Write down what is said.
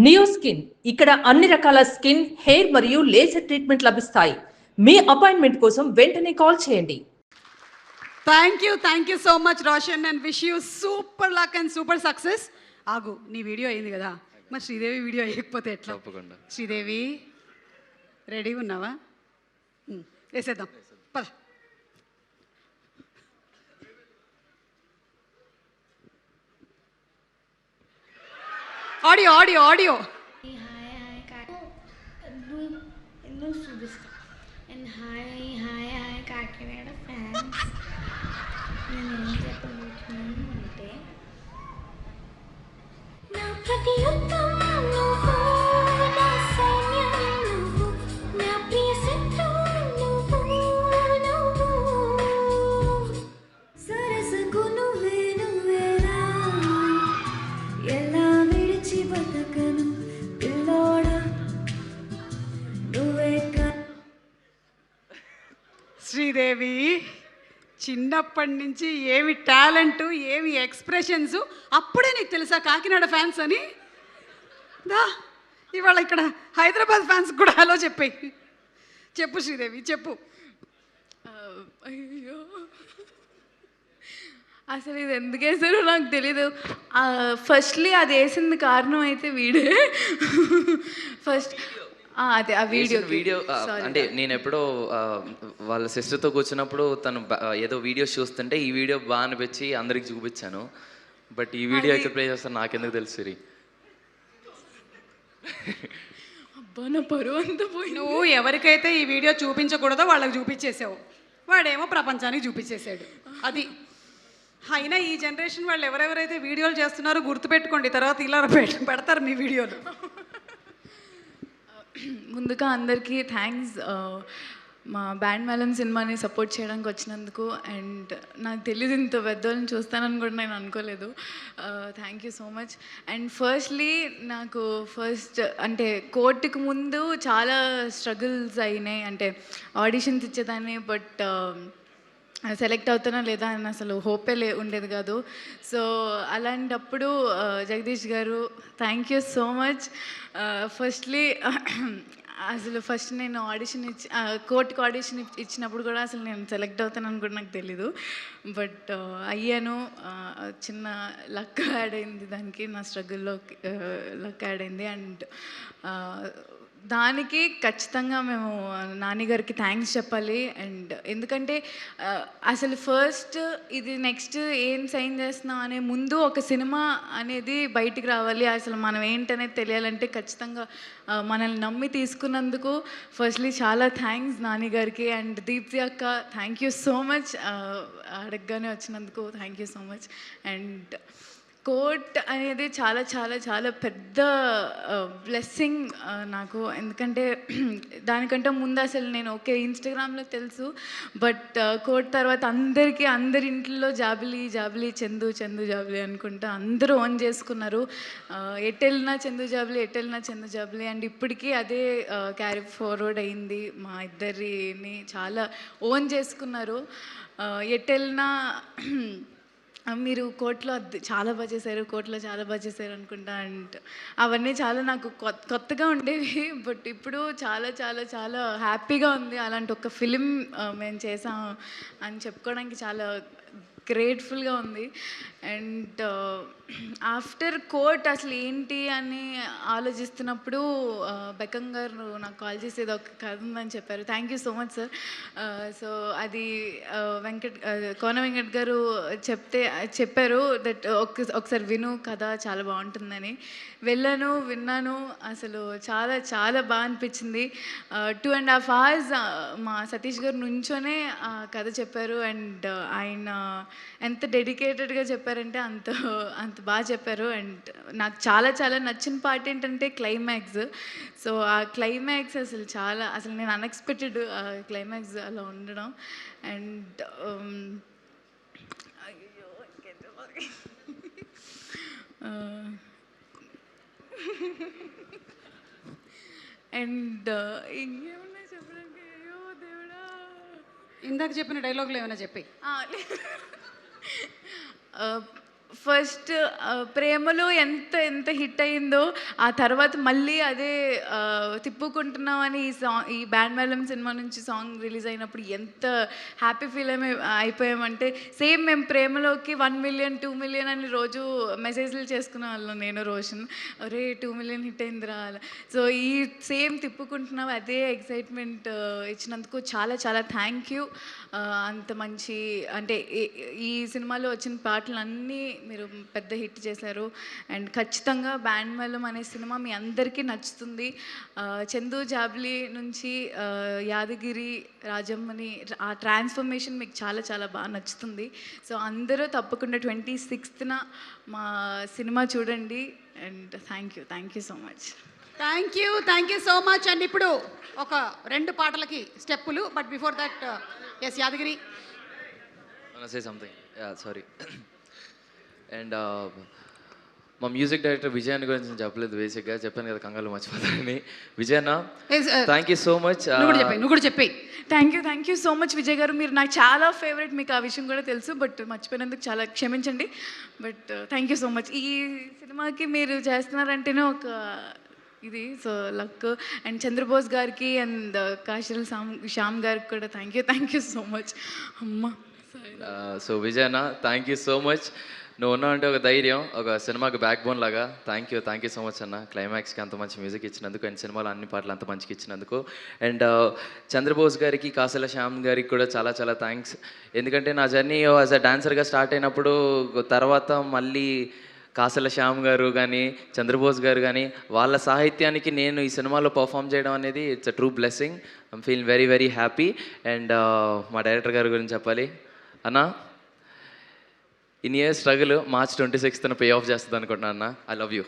Neo skin ఇక్కడ అన్ని రకాల స్కిన్, హెయిర్ మరియు లేజర్ ట్రీట్మెంట్ లభిస్తాయి. మీ అపాయింట్మెంట్ కోసం వెంటనే కాల్ చేయండి. Thank you so much Roshan and wish you super luck and super success. ఆగు, నీ వీడియో అయింది కదా, మరి శ్రీదేవి వీడియో వేయకపోతే ఎట్లా? తప్పకుండా. శ్రీదేవి రెడీగా ఉన్నావా? వేసేద్దాం పద. ఆడియో ఆడియో ఆడియో ఎందుకు చూపిస్తా. అండ్ హాయ్ కాకినాడ ఫ్యాన్స్, నేను ఏం చెప్పబోతున్నాను అంటే నా ప్రతి యుద్ధం నువ్వు, నా సైన్యం నువ్వు, నా ప్రియ శత్రువు నువ్వు, సరసకు నువ్వేలా ఎలా విడిచి బతకను పిల్లోడా నువ్వే. శ్రీదేవి చిన్నప్పటి నుంచి ఏమి టాలెంటు, ఏమి ఎక్స్ప్రెషన్స్, అప్పుడే నీకు తెలుసా కాకినాడ ఫ్యాన్స్ అని? దా ఇవాళ ఇక్కడ హైదరాబాద్ ఫ్యాన్స్ కూడా హలో చెప్పేయి. చెప్పు శ్రీదేవి చెప్పు. అయ్యో, అసలు ఇది ఎందుకు వేసారో నాకు తెలీదు. ఫస్ట్లీ అది వేసింది కారణం అయితే వీడే. ఫస్ట్ అదే ఆ వీడియో అంటే నేను ఎప్పుడో వాళ్ళ సిస్టర్తో కూర్చున్నప్పుడు తను ఏదో వీడియోస్ చూస్తుంటే ఈ వీడియో బాగా అనిపించి అందరికి చూపించాను. బట్ ఈ వీడియో ఎక్కడ ప్లే చేస్తాను నాకెందుకు తెలుసు సిరి. అబ్బా, నా పరువు అంతా పోయి. నువ్వు ఎవరికైతే ఈ వీడియో చూపించకూడదో వాళ్ళకి చూపించేసావు, వాడేమో ప్రపంచానికి చూపించేశాడు. అది అయినా ఈ జనరేషన్ వాళ్ళు ఎవరెవరైతే వీడియోలు చేస్తున్నారో గుర్తుపెట్టుకోండి, తర్వాత ఇలా పెడతారు మీ వీడియోలు. ముందుగా అందరికీ థ్యాంక్స్, మా బ్యాండ్ మేళం సినిమాని సపోర్ట్ చేయడానికి వచ్చినందుకు. అండ్ నాకు తెలియదు ఇంత పెద్దోళ్ళని చూస్తానని కూడా నేను అనుకోలేదు. Thank you so much. And firstly నాకు అంటే కోర్టుకు ముందు చాలా స్ట్రగుల్స్ అయినాయి. అంటే ఆడిషన్స్ ఇచ్చేదాన్ని, బట్ సెలెక్ట్ అవుతానా లేదా అని అసలు హోపే ఉండేది కాదు. సో అలాంటప్పుడు జగదీష్ గారు thank you so much. Firstly అసలు ఫస్ట్ నేను ఆడిషన్ కోర్టుకు ఆడిషన్ ఇచ్చినప్పుడు కూడా అసలు నేను సెలెక్ట్ అవుతానని కూడా నాకు తెలీదు. బట్ అయ్యాను. చిన్న లక్ యాడ్ అయింది దానికి, నా స్ట్రగుల్లో లక్ యాడ్ అయింది. అండ్ దానికి ఖచ్చితంగా మేము నాన్నగారికి థ్యాంక్స్ చెప్పాలి. అండ్ ఎందుకంటే అసలు ఫస్ట్ ఇది నెక్స్ట్ ఏం సైన్ చేస్తున్నాం అనే ముందు ఒక సినిమా అనేది బయటికి రావాలి, అసలు మనం ఏంటనేది తెలియాలంటే ఖచ్చితంగా మనల్ని నమ్మి తీసుకున్నందుకు ఫస్ట్లీ చాలా థ్యాంక్స్ నాన్నగారికి. అండ్ దీప్తి అక్క థ్యాంక్ యూ సో మచ్, అడగగానే వచ్చినందుకు thank you so much. And court అనేది చాలా చాలా చాలా పెద్ద బ్లెస్సింగ్ నాకు. ఎందుకంటే దానికంటే ముందు అసలు నేను ఓకే ఇన్స్టాగ్రామ్లో తెలుసు, బట్ కోర్ట్ తర్వాత అందరి ఇంట్లో జాబిలీ చందు జాబిలీ అనుకుంటా అందరూ ఓన్ చేసుకున్నారు. ఎటెళ్ళినా చందు జాబిలీ. అండ్ ఇప్పటికీ అదే క్యారీ ఫార్వర్డ్ అయింది. మా ఇద్దరిని చాలా ఓన్ చేసుకున్నారు. ఎటెళ్ళినా మీరు కోర్టులో చాలా బాగా చేశారు అనుకుంటా. అండ్ అవన్నీ చాలా నాకు కొత్తగా ఉండేవి, బట్ ఇప్పుడు చాలా చాలా చాలా హ్యాపీగా ఉంది. అలాంటి ఒక ఫిలిం మేము చేసాం అని చెప్పుకోవడానికి చాలా గ్రేట్ఫుల్గా ఉంది. అండ్ ఆఫ్టర్ కోర్ట్ అసలు ఏంటి అని ఆలోచిస్తున్నప్పుడు బెక్కం గారు నాకు కాల్ చేసేది ఒక కథ ఉందని చెప్పారు. Thank you so much sir. So అది కోన వెంకట్ గారు చెప్పారు దట్ ఒకసారి విను కథ చాలా బాగుంటుందని. విన్నాను. అసలు చాలా చాలా బాగా అనిపించింది. 2.5 hours మా సతీష్ గారు నుంచోనే కథ చెప్పారు. అండ్ ఆయన ఎంత డెడికేటెడ్గా చెప్పారంటే అంత బాగా చెప్పారు. అండ్ నాకు చాలా చాలా నచ్చిన పార్ట్ ఏంటంటే క్లైమాక్స్. సో ఆ క్లైమాక్స్ అసలు నేను అన్ఎక్స్పెక్టెడ్ క్లైమాక్స్ అలా ఉండడం. అండ్ అయ్యో అండ్ ఇంకేమన్నా చెప్పడానికి, అయ్యో దేవుడా, ఇందాక చెప్పిన డైలాగులు ఏమైనా చెప్పి. ఫస్ట్ ప్రేమలో ఎంత ఎంత హిట్ అయిందో ఆ తర్వాత మళ్ళీ అదే తిప్పుకుంటున్నాం అని ఈ బ్యాండ్ మేళం సినిమా నుంచి సాంగ్ రిలీజ్ అయినప్పుడు ఎంత హ్యాపీ ఫీల్ అయిపోయామంటే సేమ్ మేము ప్రేమలోకి 1 మిలియన్ 2 మిలియన్ అని రోజు మెసేజ్లు చేసుకునే వాళ్ళం నేను రోషన్ అరే 2 మిలియన్ హిట్ అయిందిరా సో ఈ సేమ్ తిప్పుకుంటున్నాం అదే ఎక్సైట్మెంట్ ఇచ్చినందుకు చాలా చాలా థ్యాంక్ యూ అంత మంచి అంటే ఈ సినిమాలో వచ్చిన పాటలు అన్నీ మీరు పెద్ద హిట్ చేశారు అండ్ ఖచ్చితంగా బ్యాండ్ మేళం అనే సినిమా మీ అందరికీ నచ్చుతుంది చందు జాబ్లీ నుంచి యాదగిరి రాజమ్మని ఆ ట్రాన్స్ఫర్మేషన్ మీకు చాలా చాలా బాగా నచ్చుతుంది సో అందరూ తప్పకుండా 26th మా సినిమా చూడండి and thank you so much thank you so much and ఇప్పుడు ఒక 2 పాటలకి స్టెప్పులు but before that S Yadagiri say something sorry and మా మ్యూజిక్ డైరెక్టర్ విజయన్ గురించి నేను చెప్పలేదు బేసిక్గా చెప్పాను కదా కంగారు మర్చిపోతానని విజయన్న థ్యాంక్ యూ సో మచ్ నువ్వు కూడా చెప్పేయి thank you so much Vijay garu మీరు నాకు చాలా ఫేవరెట్ మీకు ఆ విషయం కూడా తెలుసు బట్ మర్చిపోయినందుకు చాలా క్షమించండి but thank you so much ఈ సినిమాకి మీరు చేస్తున్నారంటేనే ఒక ఇది సో లక్ అండ్ చంద్రబోస్ గారికి అండ్ కాశల్ శ్యామ్ గారికి కూడా థ్యాంక్ యూ సో మచ్ అమ్మ సో విజయన్న థ్యాంక్ యూ సో మచ్ నువ్వు ఉన్నావు అంటే ఒక ధైర్యం ఒక సినిమాకి బ్యాక్ బోన్ లాగా థ్యాంక్ యూ సో మచ్ అన్న క్లైమాక్స్కి అంత మంచి మ్యూజిక్ ఇచ్చినందుకు అండ్ సినిమాలో అన్ని పాటలు అంత మంచిగా ఇచ్చినందుకు అండ్ చంద్రబోస్ గారికి కాసల శ్యామ్ గారికి కూడా చాలా చాలా థ్యాంక్స్ ఎందుకంటే నా జర్నీ యాజ్ అ డాన్సర్గా స్టార్ట్ అయినప్పుడు తర్వాత మళ్ళీ కాసల శ్యామ్ గారు కానీ చంద్రబోస్ గారు కానీ వాళ్ళ సాహిత్యానికి నేను ఈ సినిమాలో పర్ఫామ్ చేయడం అనేది it's a true blessing I'm feel very very happy and మా డైరెక్టర్ గారి గురించి చెప్పాలి అన్న in year struggle March 26th pay of చేస్తుంది అనుకుంటున్నా అన్న ఐ లవ్ యూ